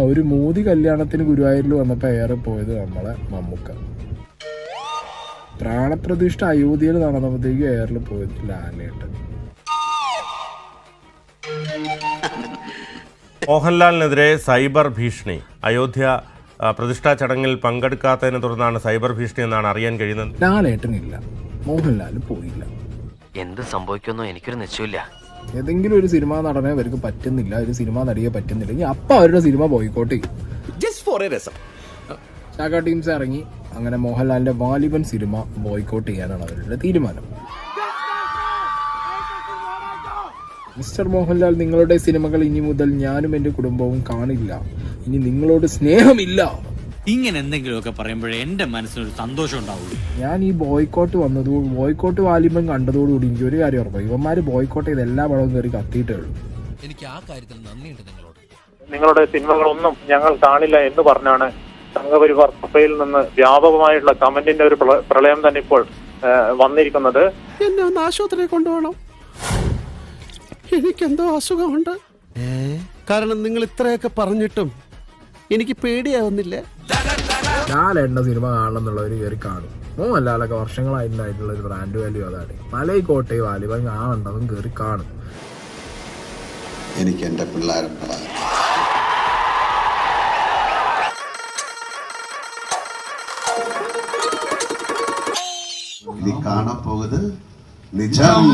ഒരു മോദി കല്യാണത്തിന് ഗുരുവായൂരിൽ വന്നപ്പോൾ ഏറെ പോയത് നമ്മളെ മമ്മൂക്ക. പ്രാണപ്രതിഷ്ഠ അയോധ്യയിൽ നടന്നപ്പോഴത്തേക്കും എയറിൽ പോയത് ലാലേട്ടൻ. മോഹൻലാലിനെതിരെ സൈബർ ഭീഷണി. അയോധ്യ പ്രതിഷ്ഠാ ചടങ്ങിൽ പങ്കെടുക്കാത്തതിനെ തുടർന്നാണ് സൈബർ ഭീഷണി എന്നാണ് അറിയാൻ കഴിയുന്നത്. ലാലേട്ടനില്ല, മോഹൻലാൽ പോയില്ല. എന്ത് സംഭവിക്കുമെന്നോ എനിക്കൊരു നിശ്ചയമില്ല. ഏതെങ്കിലും ഒരു സിനിമാ നടനെ അവർക്ക് പറ്റുന്നില്ല, ഒരു സിനിമാ നടിയെ പറ്റുന്നില്ലെങ്കിൽ അപ്പൊ അവരുടെ സിനിമ ബോയ്ക്കോട്ട് ചെയ്യും. ചാക്ക ടീംസ് ഇറങ്ങി അങ്ങനെ മോഹൻലാലിന്റെ വാലിബൻ സിനിമ ബോയ്ക്കോട്ട് ചെയ്യാനാണ് അവരുടെ തീരുമാനം. മിസ്റ്റർ മോഹൻലാൽ, നിങ്ങളുടെ സിനിമകൾ ഇനി മുതൽ ഞാനും എന്റെ കുടുംബവും കാണില്ല. ഇനി നിങ്ങളോട് സ്നേഹമില്ല. ഇങ്ങനെ എന്തെങ്കിലുമൊക്കെ പറയുമ്പോഴേ എന്റെ മനസ്സിനൊരു സന്തോഷം ഉണ്ടാവുള്ളൂ. ഞാൻ ഈ ബോയ്ക്കോട്ട് വാലിബൻ കണ്ടതോടുകൂടി എനിക്ക് ഒരു കാര്യം ഉറപ്പായി, ഇവന്മാര് ബോയ്ക്കോട്ട് ചെയ്ത് എല്ലാ പടവും കയറി കത്തിയിട്ടേ ഉള്ളൂ. എനിക്ക് ആ കാര്യത്തിൽ നന്ദിയുണ്ട് നിങ്ങളോട്. നിങ്ങളുടെ സിനിമകളൊന്നും ഞങ്ങൾ കാണില്ല എന്ന് പറഞ്ഞാണ് സംഘപരിവാർ സഭയിൽ നിന്ന് വ്യാപകമായിട്ടുള്ള കമന്റിന്റെ ഒരു പ്രളയം തന്നെ ഇപ്പോൾ വന്നിരിക്കുന്നത്. എന്നെ ഒന്ന് ആശുപത്രിയിൽ കൊണ്ടുപോകണം, എനിക്കെന്തോ അസുഖമുണ്ട്. കാരണം നിങ്ങൾ ഇത്രയൊക്കെ പറഞ്ഞിട്ടും എനിക്ക് പേടിയാവുന്നില്ല. ലാലേട്ടൻ്റെ സിനിമ കാണണം എന്നുള്ളവർ കയറി കാണും. മോഹൻലാലൊക്കെ വർഷങ്ങളായിട്ടുള്ള ഒരു ബ്രാൻഡ് വാല്യൂ അതാണ്. മലൈക്കോട്ടെ വാലിബൻ കാണണ്ടതും കയറി കാണും. എനിക്ക് എൻ്റെ പിള്ളേരുണ്ട്. ഇനി കാണാൻ പോകുന്നത് നിജം.